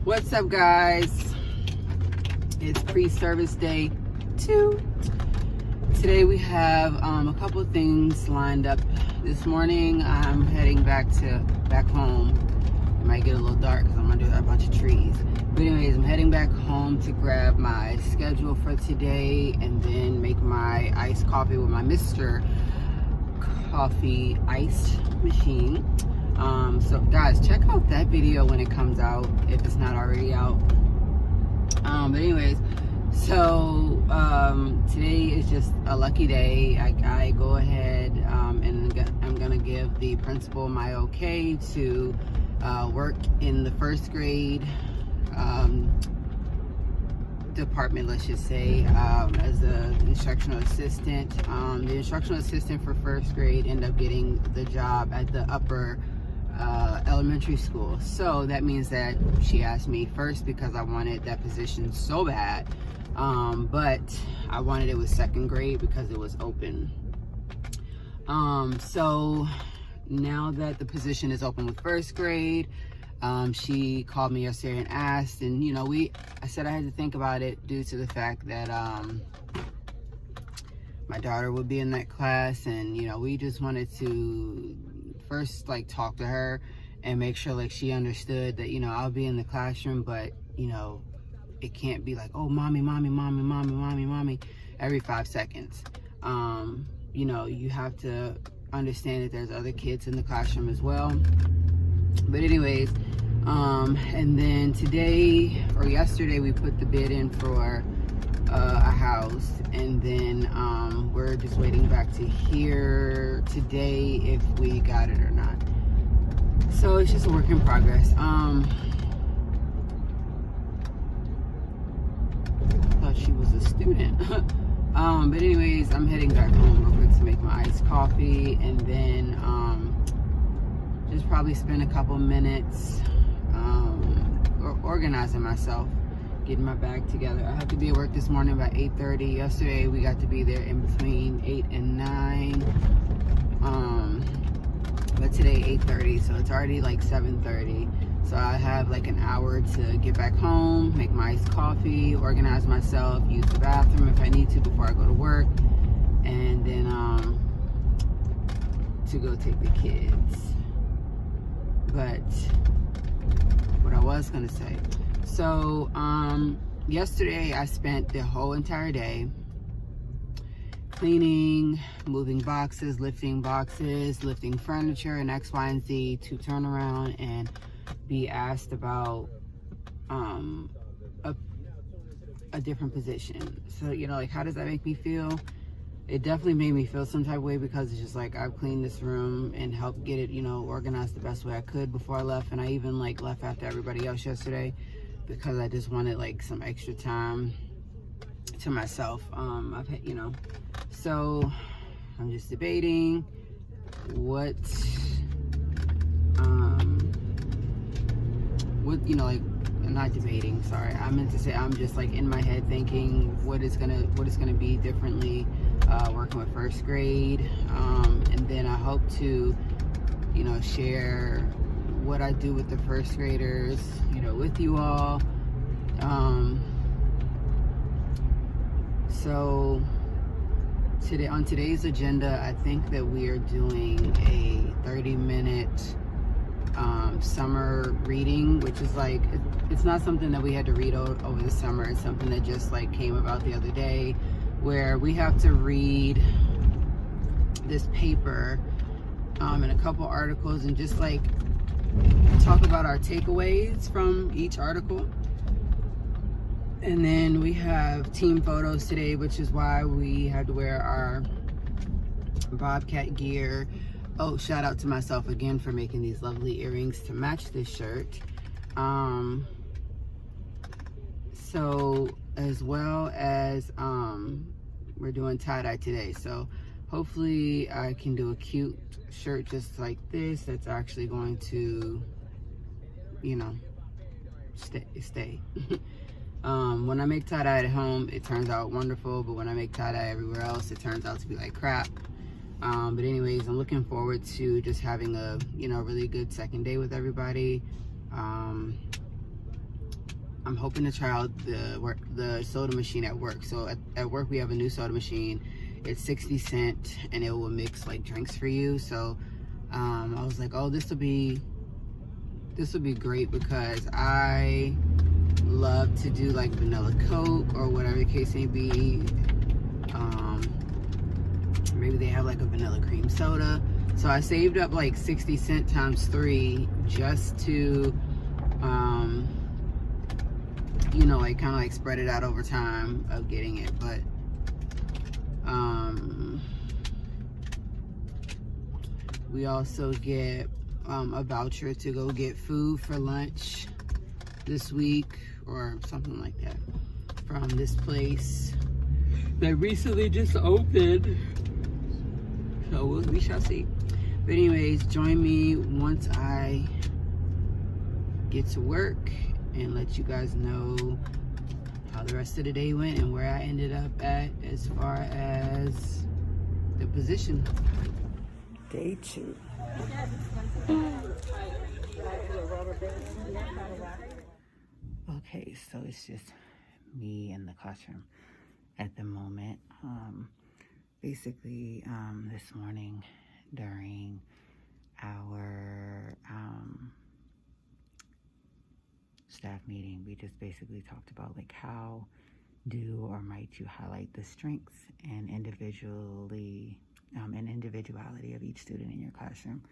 What's up, guys? It's pre-service day 2. Today we have a couple of things lined up. This morning I'm heading back home. It might get a little dark because I'm gonna do a bunch of trees. But anyways, I'm heading back home to grab my schedule for today and then make my iced coffee with my Mr. Coffee iced machine. So guys, check out that video when it comes out, if it's not already out. But anyways, so today is just a lucky day. I go ahead and I'm gonna give the principal my okay to work in the first grade department, let's just say, as an instructional assistant. The instructional assistant for first grade ended up getting the job at the upper elementary school. So that means that she asked me first because I wanted that position so bad, but I wanted it with second grade because it was open. So now that the position is open with first grade, she called me yesterday and asked, and I said I had to think about it due to the fact that my daughter would be in that class, and we just wanted to first talk to her and make sure she understood that I'll be in the classroom, but it can't be like, oh, mommy every 5 seconds. You have to understand that there's other kids in the classroom as well. But anyways, and then yesterday we put the bid in for a house, and then we're just waiting back to hear today if we got it or not. So it's just a work in progress. I thought she was a student. But anyways, I'm heading back home real quick to make my iced coffee, and then just probably spend a couple minutes organizing myself, getting my bag together. I have to be at work this morning by 8:30. Yesterday we got to be there in between 8 and 9. But today 8:30, so it's already 7:30. So I have an hour to get back home, make my iced coffee, organize myself, use the bathroom if I need to before I go to work, and then to go take the kids. But what I was gonna say, so yesterday I spent the whole entire day cleaning, moving boxes, lifting furniture, and X, Y, and Z to turn around and be asked about a different position. So how does that make me feel? It definitely made me feel some type of way, because it's just I've cleaned this room and helped get it organized the best way I could before I left, and I even left after everybody else yesterday because I just wanted some extra time to myself. I've had so I'm just debating what not debating, sorry, I meant to say I'm just in my head thinking what is gonna be differently working with first grade, and then I hope to share what I do with the first graders with you all. So today, on today's agenda, I think that we are doing a 30-minute summer reading, which is it's not something that we had to read over the summer. It's something that just came about the other day, where we have to read this paper and a couple articles, and just talk about our takeaways from each article. And then we have team photos today, which is why we had to wear our Bobcat gear. Oh, shout out to myself again for making these lovely earrings to match this shirt. So as well as we're doing tie-dye today, so hopefully I can do a cute shirt just like this that's actually going to stay. When I make tie-dye at home, it turns out wonderful, but when I make tie-dye everywhere else, it turns out to be crap. But anyways, I'm looking forward to just having a really good second day with everybody. I'm hoping to try out the soda machine at work. So at work we have a new soda machine. It's 60 cents and it will mix like drinks for you. So I was like, oh, this will be great because I love to do like vanilla Coke or whatever the case may be. Maybe they have like a vanilla cream soda. So I saved up like 60 cents times 3 just to you know, like kind of like spread it out over time of getting it. But we also get a voucher to go get food for lunch this week or something like that from this place that recently just opened. So we shall see. But anyways, join me once I get to work and let you guys know how the rest of the day went and where I ended up at as far as the position. Day 2. Okay, so it's just me in the classroom at the moment. Basically, this morning during our staff meeting, we just basically talked about like how do or might you highlight the strengths and individuality of each student in your classroom,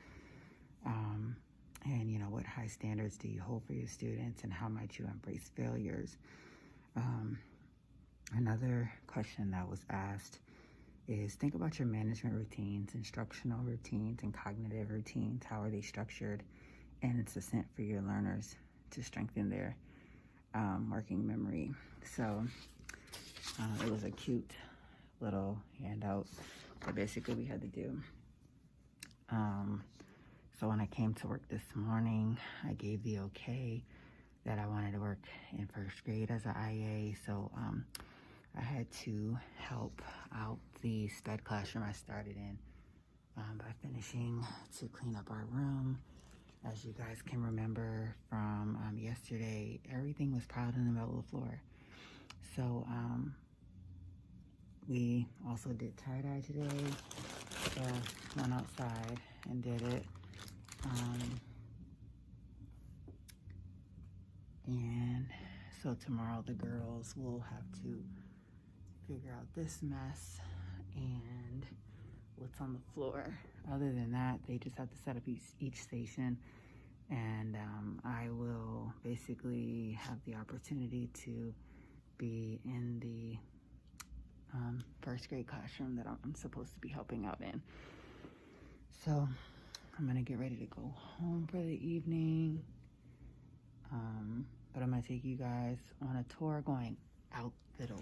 and you know, what high standards do you hold for your students and how might you embrace failures. Another question that was asked is think about your management routines, instructional routines, and cognitive routines. How are they structured and succinct for your learners to strengthen their working memory? So it was a cute little handout that basically we had to do. So when I came to work this morning, I gave the okay that I wanted to work in first grade as an IA. So I had to help out the sped classroom I started in by finishing to clean up our room. As you guys can remember from yesterday, everything was piled in the middle of the floor. So we also did tie-dye today. Went outside and did it. And so tomorrow the girls will have to figure out this mess and what's on the floor. Other than that, they just have to set up each station, and I will basically have the opportunity to be in the first grade classroom that I'm supposed to be helping out in. So I'm gonna get ready to go home for the evening, but I'm gonna take you guys on a tour going out the door.